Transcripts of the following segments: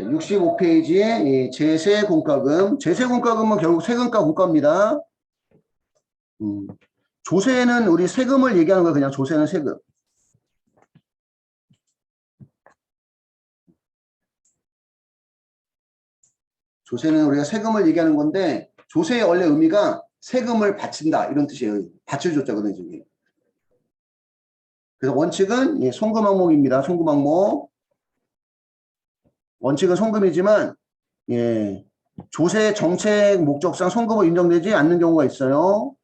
65페이지에 제세 공과금. 제세 공과금은 결국 세금과 공과입니다. 조세는 우리 세금을 얘기하는 거예요. 그냥 조세는 세금. 조세는 우리가 세금을 얘기하는 건데 조세의 원래 의미가 세금을 바친다 이런 뜻이에요. 밭을 줬자거든요. 저기. 그래서 원칙은 송금 항목입니다. 송금 항목. 원칙은 송금이지만 조세 정책 목적상 송금으로 인정되지 않는 경우가 있어요.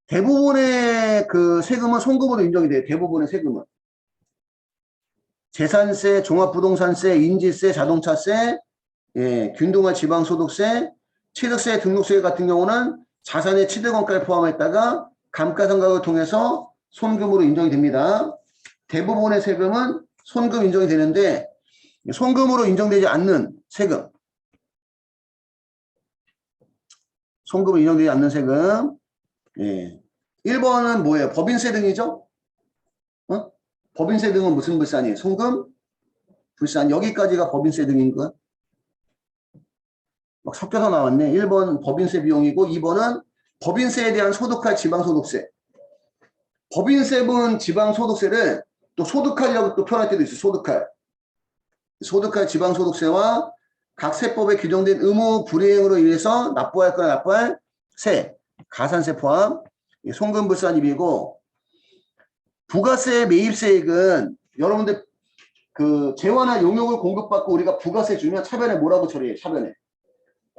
대부분의 그 세금은 송금으로 인정이 돼요. 대부분의 세금은. 재산세, 종합부동산세, 인지세, 자동차세, 균등한 지방소득세, 취득세, 등록세 같은 경우는 자산의 취득원가를 포함했다가 감가상각을 통해서 손금으로 인정이 됩니다. 대부분의 세금은 손금 인정이 되는데 손금으로 인정되지 않는 세금, 손금으로 인정되지 않는 세금, 1번은 뭐예요? 법인세 등이죠? 법인세 등은 무슨 불산이에요? 손금, 불산. 여기까지가 법인세 등인 거야? 막 섞여서 나왔네. 1번 법인세 비용이고 2번은 법인세에 대한 소득할 지방소득세. 법인세분 지방소득세를 또 소득할이라고 또 표현할 때도 있어요. 소득할. 소득할 지방소득세와 각 세법에 규정된 의무 불이행으로 인해서 납부할 거나 납부할 세, 가산세 포함, 송금불산입이고 부가세 매입세액은 여러분들 그 재화나 용역을 공급받고 우리가 부가세 주면 차변에 뭐라고 처리해? 차변에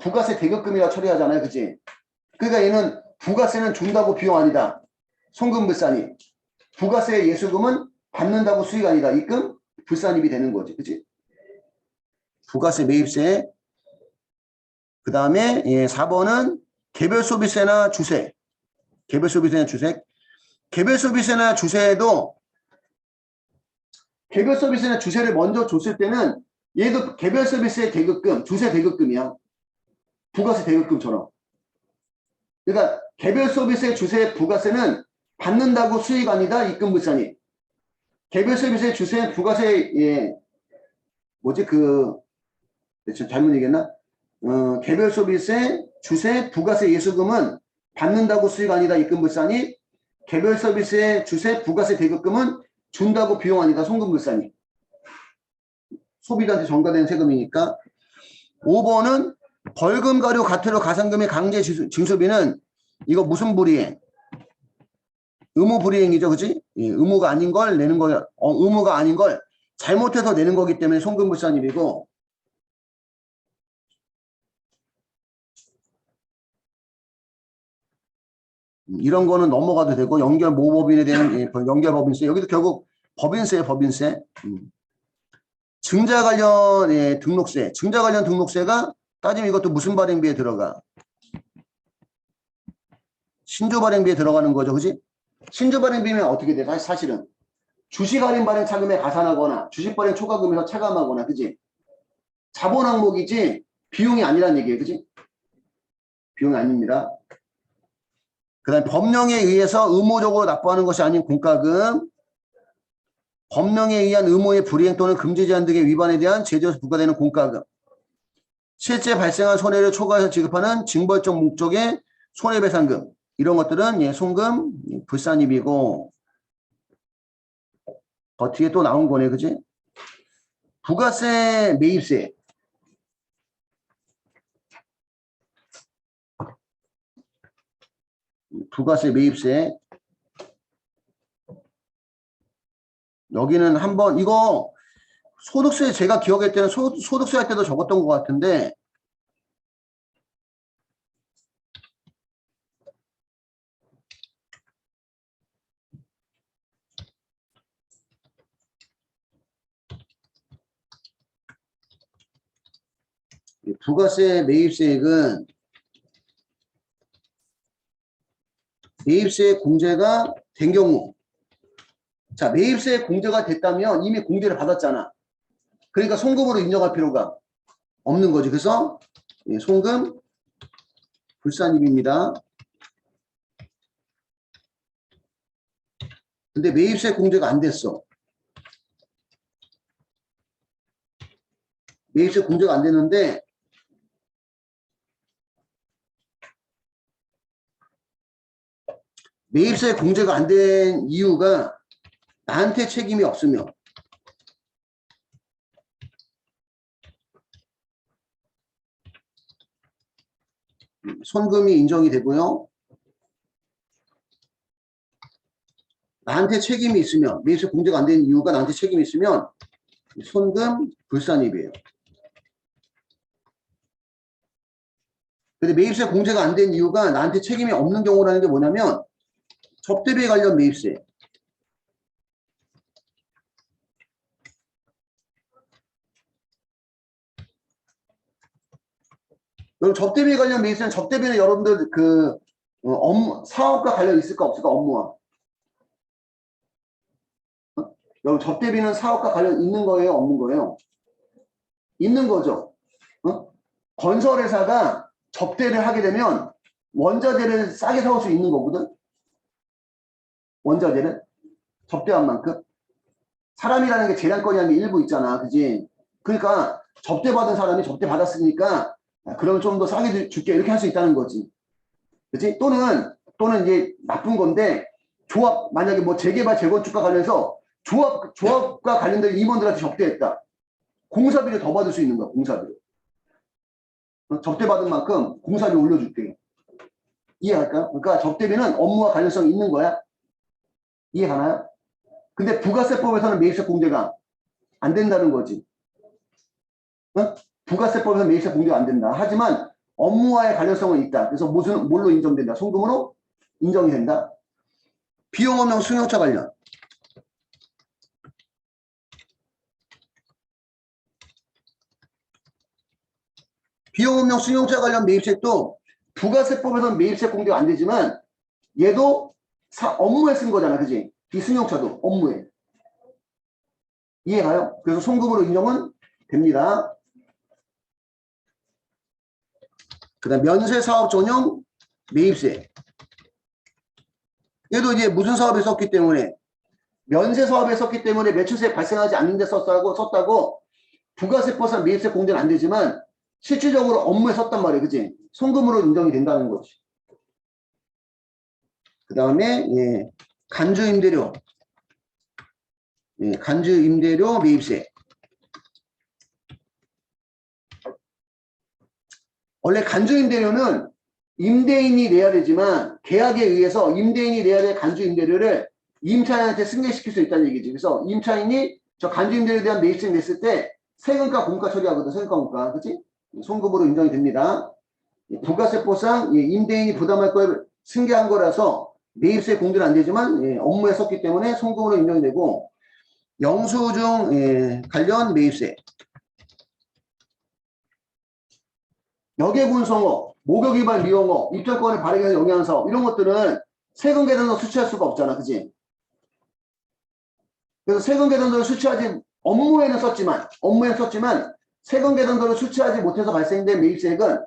부가세 대급금이라고 처리하잖아요. 그치? 그러니까 얘는 부가세는 준다고 비용 아니다. 송금불산이. 부가세 예수금은 받는다고 수익 아니다. 입금 불산입이 되는 거지. 그치? 부가세 매입세. 그 다음에 4번은 개별소비세나 주세. 개별소비세나 주세. 개별소비세나 주세도 개별서비스나 주세를 먼저 줬을 때는 얘도 개별서비스의 대급금, 주세 대급금이야. 부가세 대급금처럼. 그러니까 개별서비스의 주세 부가세는 받는다고 수익 아니다. 입금불산이. 개별서비스의 주세 부가세 뭐지 잘못 얘기했나? 개별서비스의 주세 부가세 예수금은 받는다고 수익 아니다. 입금불산이. 개별서비스의 주세 부가세 대급금은 준다고 비용 아니다. 송금불산이. 소비자한테 전가되는 세금이니까. 5번은 벌금, 가료, 과태료, 가산금의 강제 징수비는 이거 무슨 불이행? 의무 불이행이죠. 그치? 의무가 아닌 걸 내는 거야. 의무가 아닌 걸 잘못해서 내는 거기 때문에 송금불산입이고 이런 거는 넘어가도 되고 연결모법인에 대한 연결법인세 여기도 결국 법인세예요. 법인세. 증자 관련 등록세. 증자 관련 등록세가 따지면 이것도 무슨 발행비에 들어가? 신주 발행비에 들어가는 거죠. 그지? 신주 발행비면 어떻게 돼? 사실은 주식 할인 발행 차금에 가산하거나 주식 발행 초과금에서 차감하거나 그지? 자본 항목이지 비용이 아니란 얘기예요. 그지? 비용이 아닙니다. 그 다음에 법령에 의해서 의무적으로 납부하는 것이 아닌 공과금, 법령에 의한 의무의 불이행 또는 금지 제한 등의 위반에 대한 제재에서 부과되는 공과금, 실제 발생한 손해를 초과해서 지급하는 징벌적 목적의 손해배상금, 이런 것들은 송금 불산입이고 뒤에 또 나온 거네. 그지? 부가세 매입세. 부가세 매입세. 여기는 한번 이거 소득세 제가 기억할 때는 소득세 할 때도 적었던 것 같은데 부가세 매입세액은 매입세 공제가 된 경우 자 매입세 공제가 됐다면 이미 공제를 받았잖아. 그러니까 송금으로 인정할 필요가 없는 거지. 그래서 송금 불산입입니다. 근데 매입세 공제가 안 됐어. 매입세 공제가 안 되는데 매입세 공제가 안 된 이유가 나한테 책임이 없으며 손금이 인정이 되고요. 나한테 책임이 있으면 매입세 공제가 안 된 이유가 나한테 책임이 있으면 손금 불산입이에요. 근데 매입세 공제가 안 된 이유가 나한테 책임이 없는 경우라는 게 뭐냐면 접대비에 관련 매입세. 여러분 접대비에 관련 매입세는 접대비는 여러분들 그 사업과 관련 있을까 없을까 업무와. 여러분 접대비는 사업과 관련 있는 거예요 없는 거예요? 있는 거죠. 건설회사가 접대를 하게 되면 원자재를 싸게 사올 수 있는 거거든. 원자재를 접대한 만큼 사람이라는 게 재량권이라는 게 일부 있잖아, 그지? 그러니까 접대받은 사람이 접대받았으니까 그러면 좀 더 싸게 줄게 이렇게 할 수 있다는 거지, 그지? 또는 이제 나쁜 건데 조합 만약에 뭐 재개발 재건축과 관련해서 조합과 관련된 임원들한테 접대했다. 공사비를 더 받을 수 있는 거야, 공사비를. 접대받은 만큼 공사비 올려줄게. 이해할까요? 그러니까 접대비는 업무와 관련성이 있는 거야. 이해가나요? 근데 부가세법에서는 매입세 공제가 안 된다는 거지. 부가세법에서는 매입세 공제가 안 된다. 하지만 업무와의 관련성은 있다. 그래서 뭘로 인정된다? 송금으로 인정이 된다. 비용업용 승용차 관련. 비용업용 승용차 관련 매입세도 부가세법에서는 매입세 공제가 안 되지만 얘도 업무에 쓴 거잖아, 그지? 비승용차도 업무에. 이해가요? 그래서 송금으로 인정은 됩니다. 그 다음 면세사업 전용 매입세. 얘도 이제 무슨 사업에 썼기 때문에 면세사업에 썼기 때문에 매출세 발생하지 않는데 썼다고 부가세법상 매입세 공제는 안 되지만 실질적으로 업무에 썼단 말이에요, 그지? 송금으로 인정이 된다는 거지. 그 다음에 간주임대료. 간주임대료 매입세. 원래 간주임대료는 임대인이 내야 되지만 계약에 의해서 임대인이 내야 될 간주임대료를 임차인한테 승계시킬 수 있다는 얘기지. 그래서 임차인이 저 간주임대료에 대한 매입세 냈을 때 세금과 공가 처리하거든. 세금과 공가. 그치? 송금으로 인정이 됩니다. 부가세법상 임대인이 부담할 걸 승계한 거라서 매입세 공제는 안 되지만 업무에 썼기 때문에 송금으로 인정이 되고 영수증 관련 매입세. 역외분성업, 목욕위반 미용업, 입장권을 발행해서 영위하는 사업 이런 것들은 세금 계산서 수취할 수가 없잖아, 그지? 그래서 세금 계산서를 수취하지 업무에는 썼지만 세금 계산서를 수취하지 못해서 발생된 매입세액은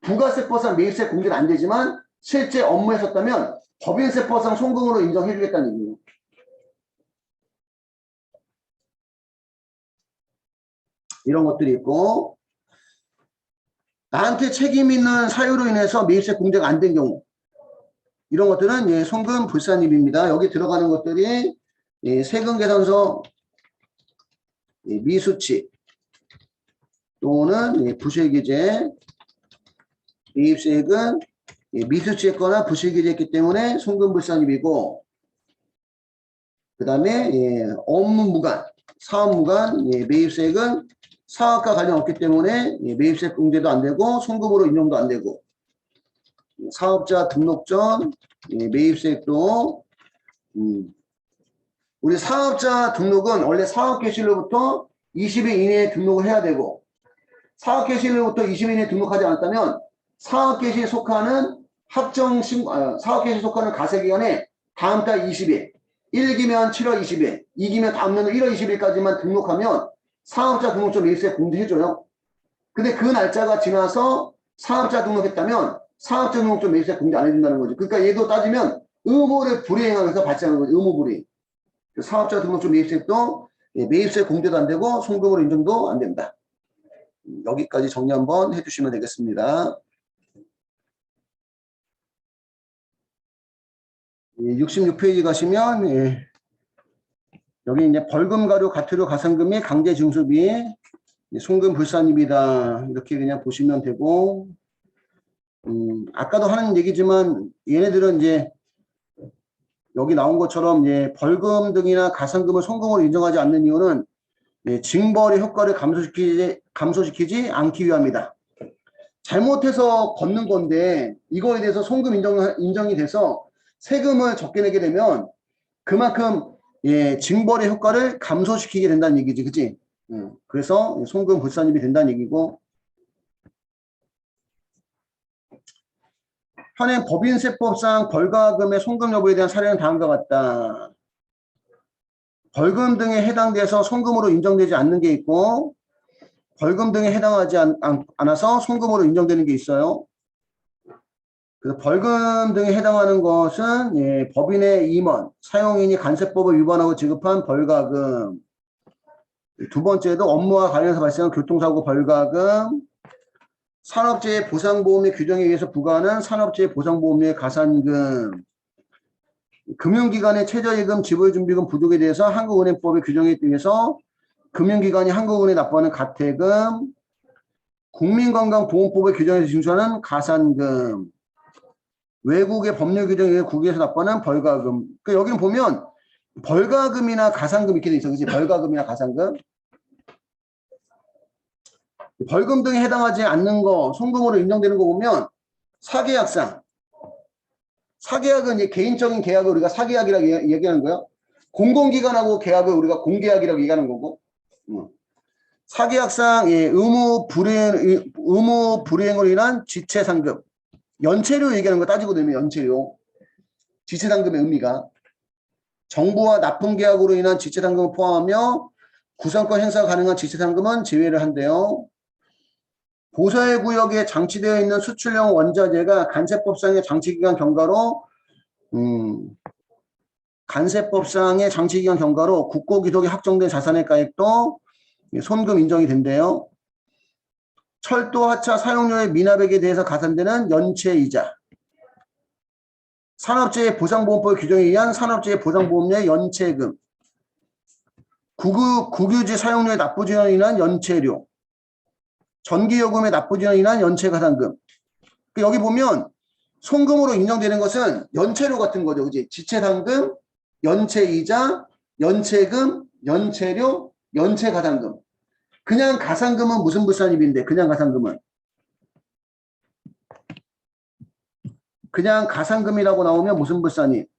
부가세법상 매입세 공제는 안 되지만 실제 업무에 썼다면 법인세법상 송금으로 인정해주겠다는 얘기예요. 이런 것들이 있고 나한테 책임 있는 사유로 인해서 매입세 공제가 안 된 경우 이런 것들은 송금 불산입입니다. 여기 들어가는 것들이 세금 계산서 미수치 또는 부실기재 매입세액은 미수치했거나 부실기재했기 때문에 송금 불산입이고 그 다음에 업무 무관, 사업 무관 매입세액은 사업과 관련 없기 때문에 매입세 공제도 안 되고 송금으로 인정도 안 되고 사업자 등록 전 매입세액도 우리 사업자 등록은 원래 사업개시일로부터 20일 이내에 등록을 해야 되고 사업개시일로부터 20일 이내에 등록하지 않았다면 사업개시에 속하는 사업개시에 속하는 가세기간에 다음 달 20일 1기면 7월 20일 2기면 다음 년 1월 20일까지만 등록하면 사업자 등록증 매입세 공제해줘요. 근데 그 날짜가 지나서 사업자 등록했다면 사업자 등록증 매입세 공제 안 해준다는 거죠. 그러니까 얘도 따지면 의무를 불이행하면서 발생하는 거죠. 의무 불이행. 사업자 등록증 매입세도 매입세 공제도 안 되고 송금으로 인정도 안 된다. 여기까지 정리 한번 해주시면 되겠습니다. 66페이지 가시면 여기 이제 벌금, 가료, 과태료, 가산금이 강제 징수비, 송금 불산입니다. 이렇게 그냥 보시면 되고, 아까도 하는 얘기지만 얘네들은 이제 여기 나온 것처럼 벌금 등이나 가산금을 송금으로 인정하지 않는 이유는 징벌의 효과를 감소시키지 않기 위함이다. 잘못해서 걷는 건데 이거에 대해서 송금 인정이 돼서 세금을 적게 내게 되면 그만큼 징벌의 효과를 감소시키게 된다는 얘기지, 그치? 그래서 송금 불산입이 된다는 얘기고, 현행 법인세법상 벌과금의 송금 여부에 대한 사례는 다음과 같다. 벌금 등에 해당돼서 송금으로 인정되지 않는 게 있고, 벌금 등에 해당하지 않아서 송금으로 인정되는 게 있어요. 그래서 벌금 등에 해당하는 것은 법인의 임원, 사용인이 관세법을 위반하고 지급한 벌과금. 두 번째도 업무와 관련해서 발생한 교통사고 벌과금, 산업재해 보상보험의 규정에 의해서 부과하는 산업재해 보상보험료의 가산금, 금융기관의 최저예금 지불준비금 부족에 대해서 한국은행법의 규정에 의해서 금융기관이 한국은행에 납부하는 가태금, 국민건강보험법의 규정에서 징수하는 가산금, 외국의 법률 규정에 의해 국외에서 납부하는 벌과금. 그러니까 여기는 보면 벌과금이나 가산금 이렇게 돼 있어. 그치? 벌과금이나 가산금. 벌금 등에 해당하지 않는 거, 송금으로 인정되는 거 보면 사계약상. 사계약은 이제 개인적인 계약을 우리가 사계약이라고 얘기하는 거예요. 공공기관하고 계약을 우리가 공계약이라고 얘기하는 거고. 사계약상 의무 불이행으로 인한 지체상금. 연체료 얘기하는 거 따지고 되면 연체료. 지체상금의 의미가. 정부와 납품계약으로 인한 지체상금을 포함하며 구상권 행사 가능한 지체상금은 제외를 한대요. 보서의 구역에 장치되어 있는 수출용 원자재가 간세법상의 장치기간 경과로 간세법상의 장치기간 경과로 국고기록에 확정된 자산의 가액도 손금 인정이 된대요. 철도 하차 사용료의 미납액에 대해서 가산되는 연체이자, 산업재해 보상보험법 규정에 의한 산업재해 보상보험료의 연체금, 국유지 사용료의 납부 지연으로 인한 연체료, 전기요금의 납부 지연으로 인한 연체가산금. 여기 보면 송금으로 인정되는 것은 연체료 같은 거죠. 그지? 지체상금, 연체이자, 연체금, 연체료, 연체가산금. 그냥 가산금은 무슨 불산입인데, 그냥 가산금은. 그냥 가산금이라고 나오면 무슨 불산입?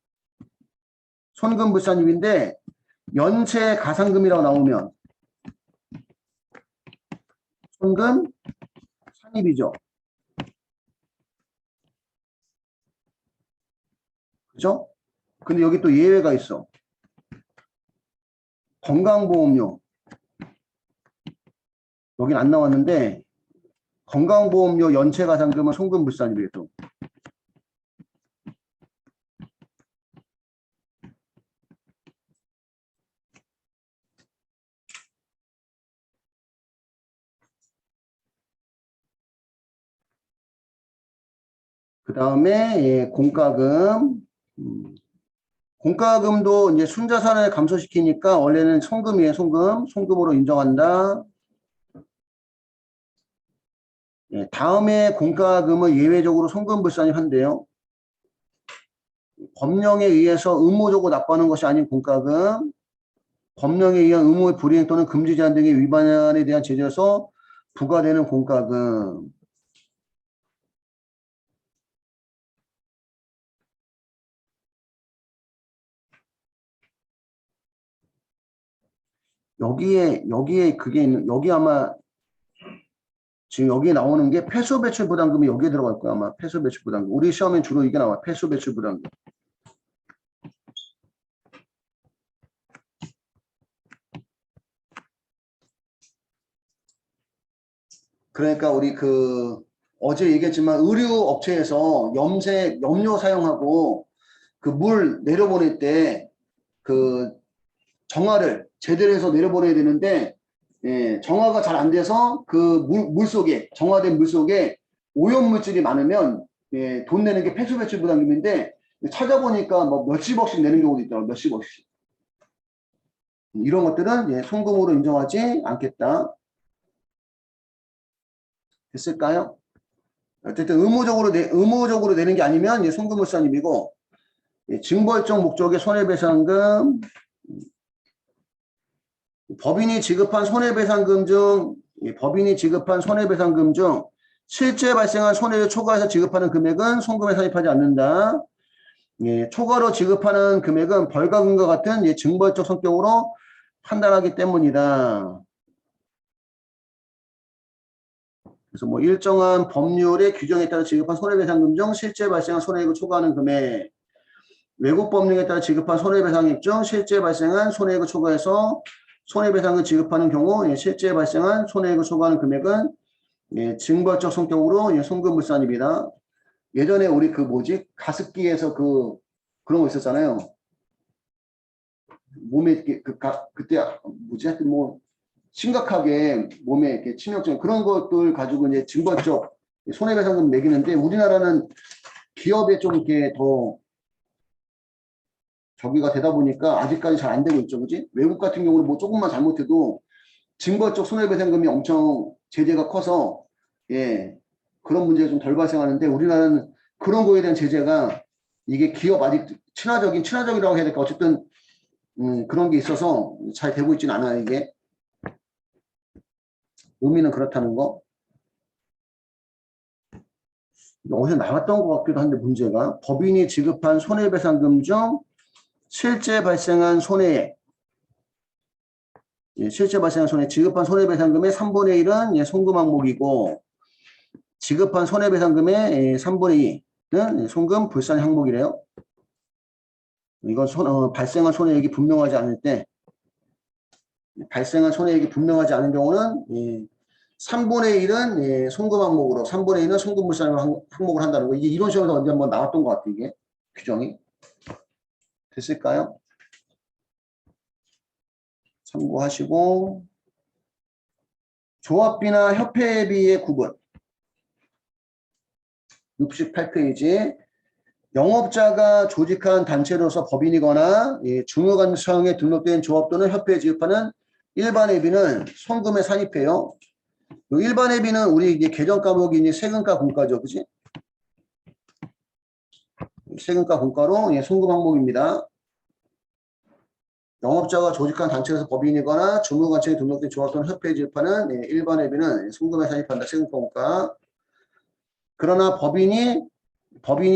손금 불산입인데, 연체 가산금이라고 나오면 손금 산입이죠. 그죠? 근데 여기 또 예외가 있어. 건강보험료. 여긴 안 나왔는데 건강보험료 연체가산금은 송금불산이래요. 또. 그 다음에 공과금. 공과금도 이제 순자산을 감소시키니까 원래는 송금이에요. 송금으로 인정한다. 다음에 공과금은 예외적으로 송금불산이 한대요. 법령에 의해서 의무적으로 납부하는 것이 아닌 공과금, 법령에 의한 의무의 불이행 또는 금지 제한 등의 위반에 대한 제재로서 부과되는 공과금. 여기에 그게 있는, 여기 아마 지금 여기에 나오는 게 폐수 배출 부담금이 여기에 들어갈 거야. 아마 폐수 배출 부담금. 우리 시험엔 주로 이게 나와. 폐수 배출 부담금. 그러니까 우리 어제 얘기했지만 의류 업체에서 염료 사용하고 그 물 내려보낼 때 그 정화를 제대로 해서 내려보내야 되는데 예, 정화가 잘 안 돼서 그 물 속에, 정화된 물 속에 오염물질이 많으면 예, 돈 내는 게 폐수 배출 부담금인데 찾아보니까 뭐 몇십억씩 내는 경우도 있더라고요. 몇십억씩. 이런 것들은 예, 송금으로 인정하지 않겠다. 됐을까요? 어쨌든 의무적으로 내는 게 아니면 예, 송금물산입이고 예, 징벌적 목적의 손해배상금 법인이 지급한 손해배상금 중 법인이 지급한 손해배상금 중 실제 발생한 손해를 초과해서 지급하는 금액은 송금에 산입하지 않는다. 예, 초과로 지급하는 금액은 벌과금과 같은 예, 징벌적 성격으로 판단하기 때문이다. 그래서 뭐 일정한 법률의 규정에 따라 지급한 손해배상금 중 실제 발생한 손해액을 초과하는 금액, 외국 법령에 따라 지급한 손해배상액 중 실제 발생한 손해액을 초과해서 손해배상을 지급하는 경우 예, 실제 발생한 손해액을 초과하는 금액은 예, 징벌적 성격으로 예, 송금물산입니다. 예전에 우리 그 뭐지 가습기에서 그런 거 있었잖아요. 몸에 이렇게 그때 뭐지 하여튼 뭐 심각하게 몸에 이렇게 치명적 그런 것들 가지고 이제 징벌적 손해배상금 매기는데 우리나라는 기업에 좀 이렇게 더 저기가 되다 보니까 아직까지 잘 안 되고 있죠, 그지? 외국 같은 경우는 뭐 조금만 잘못해도 징벌적 손해배상금이 엄청 제재가 커서 예 그런 문제가 좀 덜 발생하는데 우리나라는 그런 거에 대한 제재가 이게 기업 아직 친화적이라고 해야 될까 어쨌든 그런 게 있어서 잘 되고 있지는 않아요 이게 의미는 그렇다는 거. 어디서 나왔던 것 같기도 한데 문제가 법인이 지급한 손해배상금 중 실제 발생한 손해액 예, 실제 발생한 손해 지급한 손해배상금의 3분의 1은 예, 송금 항목이고 지급한 손해배상금의 예, 3분의 2는 예, 송금 불산 항목이래요. 이건 발생한 손해액이 분명하지 않을 때 발생한 손해액이 분명하지 않은 경우는 예, 3분의 1은 예, 송금 항목으로 3분의 1은 송금 불산 항목을 한다는 거. 이게 이런 식으로 언제 한번 나왔던 것 같아요. 이게 규정이. 됐을까요? 참고하시고 조합비나 협회비의 구분 68페이지 영업자가 조직한 단체로서 법인이거나 예, 중후관청에 등록된 조합 또는 협회에 지급하는 일반 회비는 송금에 산입해요. 일반 회비는 우리 이게 계정 과목이 이제 세금과 공과죠, 그지? 세금과 공과로 예, 송금 항목입니다. 영업자가 조직한 단체에서 법인이거나 중후관청에 등록된 조합 또는 협회에 지급하는 예, 일반 회비는 송금에 산입한다. 세금과 공과. 그러나 법인이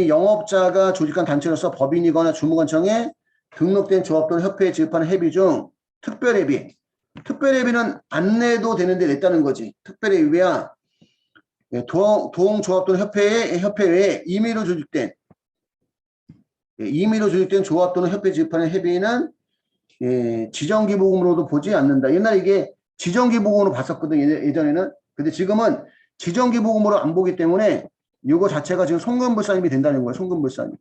영업자가 조직한 단체로서 법인이거나 주무관청에 등록된 조합 또는 협회에 지급하는 회비 중 특별회비는 안 내도 되는데 냈다는 거지. 특별회비야 동조합 또는 협회 외에 임의로 조직된 조합 또는 협회 지급하는 회비는 예, 지정기부금으로도 보지 않는다. 옛날에 이게 지정기부금으로 봤었거든 예전에는. 근데 지금은 지정기부금으로 안 보기 때문에 이거 자체가 지금 송금불산입이 된다는 거예요. 송금불산이.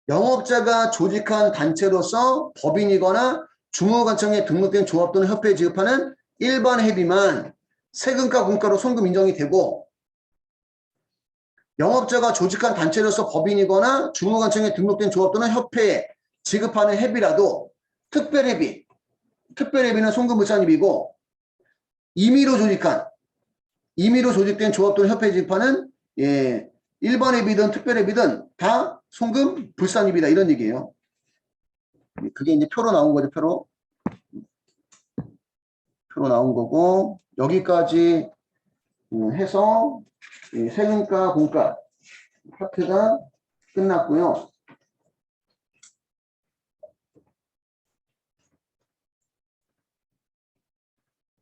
영업자가 조직한 단체로서 법인이거나 중후관청에 등록된 조합 또는 협회에 지급하는 일반 회비만 세금과 공과로 송금 인정이 되고 영업자가 조직한 단체로서 법인이거나 중후관청에 등록된 조합 또는 협회에 지급하는 회비라도 특별회비는 송금불산입이고 임의로 조직된 조합 또는 협회에 지급하는 예, 일반 회비든 특별회비든 다 송금 불산입이다 이런 얘기예요. 그게 이제 표로 나온 거죠. 표로 나온 거고 여기까지 해서 세금과 공과 파트가 끝났고요.